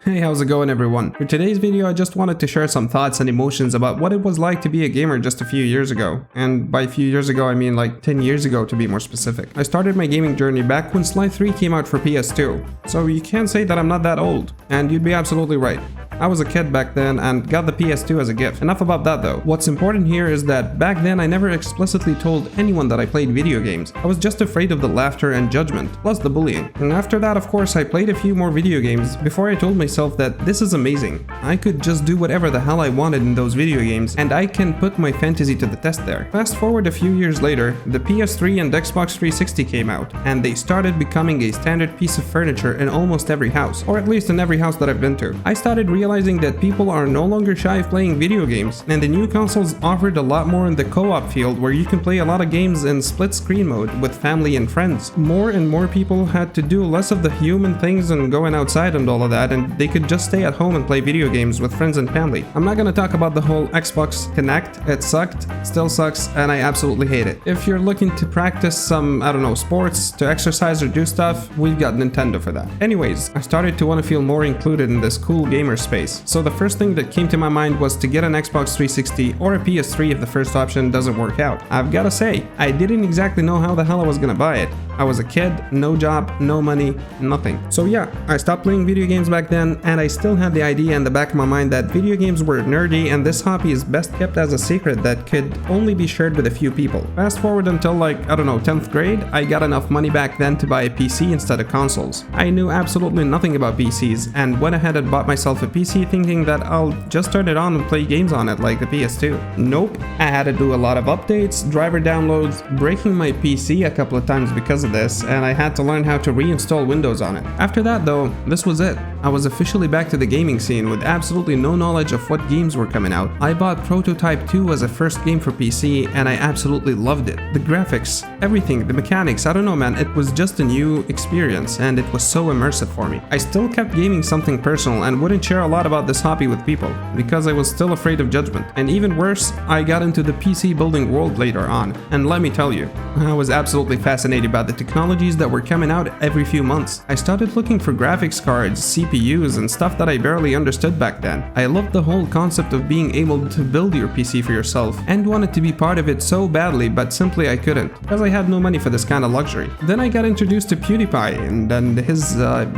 Hey, how's it going everyone? For today's video I just wanted to share some thoughts and emotions about what it was like to be a gamer just a few years ago. And by a few years ago I mean like 10 years ago to be more specific. I started my gaming journey back when Sly 3 came out for PS2. So you can't say that I'm not that old. And you'd be absolutely right. I was a kid back then and got the PS2 as a gift. Enough about that though. What's important here is that back then I never explicitly told anyone that I played video games. I was just afraid of the laughter and judgment, plus the bullying. And after that, of course, I played a few more video games before I told myself that this is amazing. I could just do whatever the hell I wanted in those video games and I can put my fantasy to the test there. Fast forward a few years later, the PS3 and Xbox 360 came out and they started becoming a standard piece of furniture in almost every house, or at least in every house that I've been to. I started realizing that people are no longer shy of playing video games, and the new consoles offered a lot more in the co-op field where you can play a lot of games in split screen mode with family and friends. More and more people had to do less of the human things and going outside and all of that, and they could just stay at home and play video games with friends and family. I'm not gonna talk about the whole Xbox Connect. It sucked, still sucks, and I absolutely hate it. If you're looking to practice some, I don't know, sports, to exercise or do stuff, we've got Nintendo for that. Anyways, I started to want to feel more included in this cool gamer space. So the first thing that came to my mind was to get an Xbox 360 or a PS3 if the first option doesn't work out. I've gotta say, I didn't exactly know how the hell I was gonna buy it. I was a kid, no job, no money, nothing. So yeah, I stopped playing video games back then, and I still had the idea in the back of my mind that video games were nerdy and this hobby is best kept as a secret that could only be shared with a few people. Fast forward until like, I don't know, 10th grade, I got enough money back then to buy a PC instead of consoles. I knew absolutely nothing about PCs and went ahead and bought myself a PC thinking that I'll just turn it on and play games on it like the PS2. Nope, I had to do a lot of updates, driver downloads, breaking my PC a couple of times because of this, and I had to learn how to reinstall Windows on it. After that though, this was it. I was officially back to the gaming scene with absolutely no knowledge of what games were coming out. I bought Prototype 2 as a first game for PC and I absolutely loved it. The graphics, everything, the mechanics, I don't know man, it was just a new experience and it was so immersive for me. I still kept gaming something personal and wouldn't share a lot about this hobby with people because I was still afraid of judgment. And even worse, I got into the PC building world later on, and let me tell you, I was absolutely fascinated by the technologies that were coming out every few months. I started looking for graphics cards, CPUs, and stuff that I barely understood back then. I loved the whole concept of being able to build your PC for yourself and wanted to be part of it so badly, but simply I couldn't because I had no money for this kind of luxury. Then I got introduced to PewDiePie and his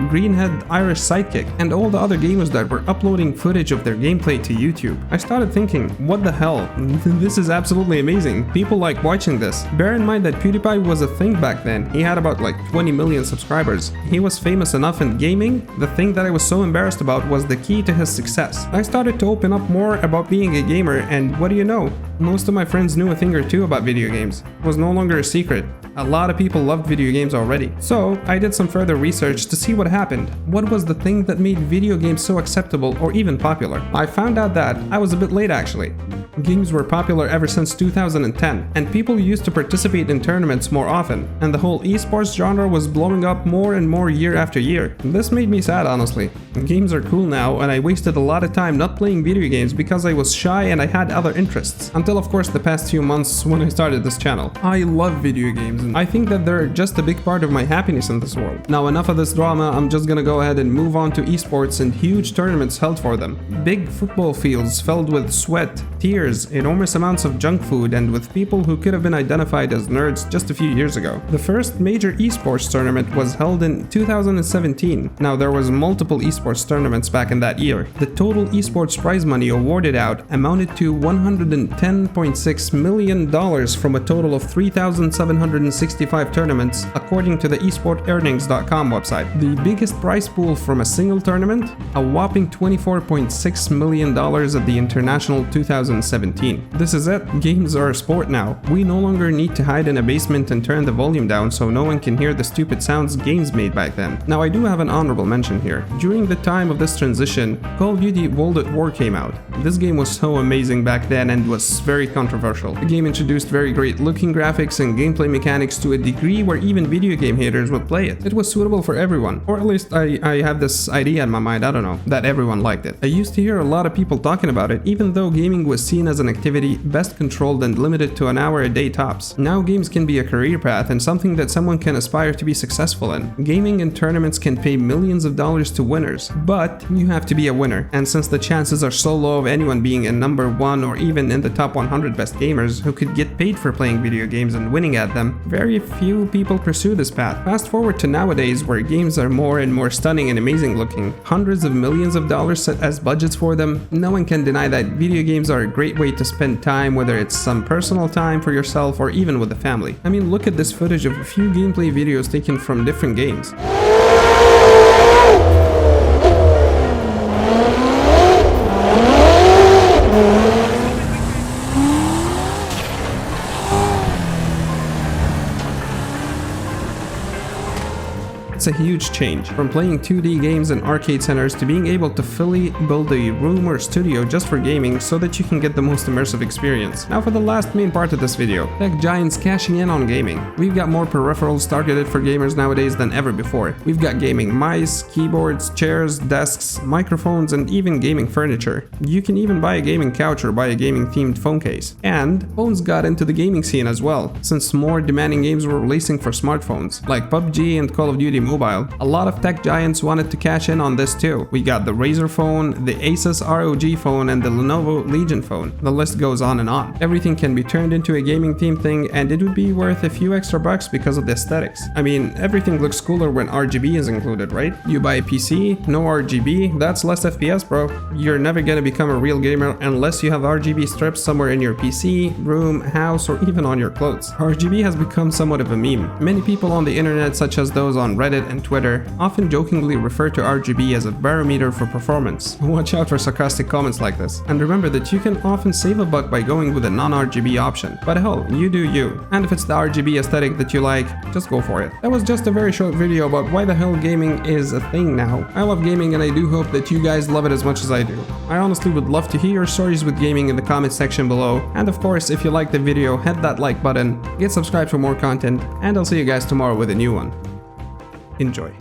green-head Irish sidekick and all the other gamers that were uploading footage of their gameplay to YouTube. I started thinking, what the hell? This is absolutely amazing. People like watching this. Bear in mind that PewDiePie was a thing back then. He had about like 20 million subscribers. He was famous enough in gaming. The thing that I was so embarrassed about was the key to his success. I started to open up more about being a gamer, and what do you know? Most of my friends knew a thing or two about video games. It was no longer a secret. A lot of people loved video games already. So I did some further research to see what happened. What was the thing that made video games so acceptable or even popular? I found out that I was a bit late actually. Games were popular ever since 2010, and people used to participate in tournaments more often, and the whole esports genre was blowing up more and more year after year. This made me sad honestly. Games are cool now, and I wasted a lot of time not playing video games because I was shy and I had other interests. Until of course the past few months when I started this channel. I love video games and I think that they're just a big part of my happiness in this world. Now enough of this drama, I'm just gonna go ahead and move on to esports and huge tournaments held for them. Big football fields filled with sweat, tears, enormous amounts of junk food, and with people who could have been identified as nerds just a few years ago. The first major esports tournament was held in 2017. Now there was multiple esports tournaments back in that year. The total esports prize money awarded out amounted to $110.6 million from a total of 3,765 tournaments, according to the esportearnings.com website. The biggest prize pool from a single tournament, a whopping $24.6 million at the International 2017. This is it. Games are a sport now. We no longer need to hide in a basement and turn the volume down so no one can hear the stupid sounds games made back then. Now I do have an honorable mention here. During the time of this transition, Call of Duty World at War came out. This game was so amazing back then and was very controversial. The game introduced very great looking graphics and gameplay mechanics mechanics to a degree where even video game haters would play it. It was suitable for everyone, or at least I have this idea in my mind, I don't know, that everyone liked it. I used to hear a lot of people talking about it, even though gaming was seen as an activity best controlled and limited to an hour a day tops. Now games can be a career path and something that someone can aspire to be successful in. Gaming and tournaments can pay millions of dollars to winners, but you have to be a winner, and since the chances are so low of anyone being a number 1 or even in the top 100 best gamers who could get paid for playing video games and winning at them, very few people pursue this path. Fast forward to nowadays where games are more and more stunning and amazing looking, hundreds of millions of dollars set as budgets for them. No one can deny that video games are a great way to spend time, whether it's some personal time for yourself or even with the family. I mean, look at this footage of a few gameplay videos taken from different games. It's a huge change, from playing 2D games in arcade centers to being able to fully build a room or studio just for gaming so that you can get the most immersive experience. Now for the last main part of this video, tech giants cashing in on gaming. We've got more peripherals targeted for gamers nowadays than ever before. We've got gaming mice, keyboards, chairs, desks, microphones, and even gaming furniture. You can even buy a gaming couch or buy a gaming themed phone case. And phones got into the gaming scene as well, since more demanding games were releasing for smartphones, like PUBG and Call of Duty Mobile. A lot of tech giants wanted to cash in on this too. We got the Razer phone, the Asus ROG phone, and the Lenovo Legion phone. The list goes on and on. Everything can be turned into a gaming theme thing, and it would be worth a few extra bucks because of the aesthetics. I mean, everything looks cooler when RGB is included, right? You buy a PC, no RGB, that's less FPS, bro. You're never gonna become a real gamer unless you have RGB strips somewhere in your PC, room, house, or even on your clothes. RGB has become somewhat of a meme. Many people on the internet, such as those on Reddit and Twitter, often jokingly refer to RGB as a barometer for performance. Watch out for sarcastic comments like this. And remember that you can often save a buck by going with a non-RGB option. But hell, you do you. And if it's the RGB aesthetic that you like, just go for it. That was just a very short video about why the hell gaming is a thing now. I love gaming and I do hope that you guys love it as much as I do. I honestly would love to hear your stories with gaming in the comment section below. And of course, if you liked the video, hit that like button, get subscribed for more content, and I'll see you guys tomorrow with a new one. Enjoy.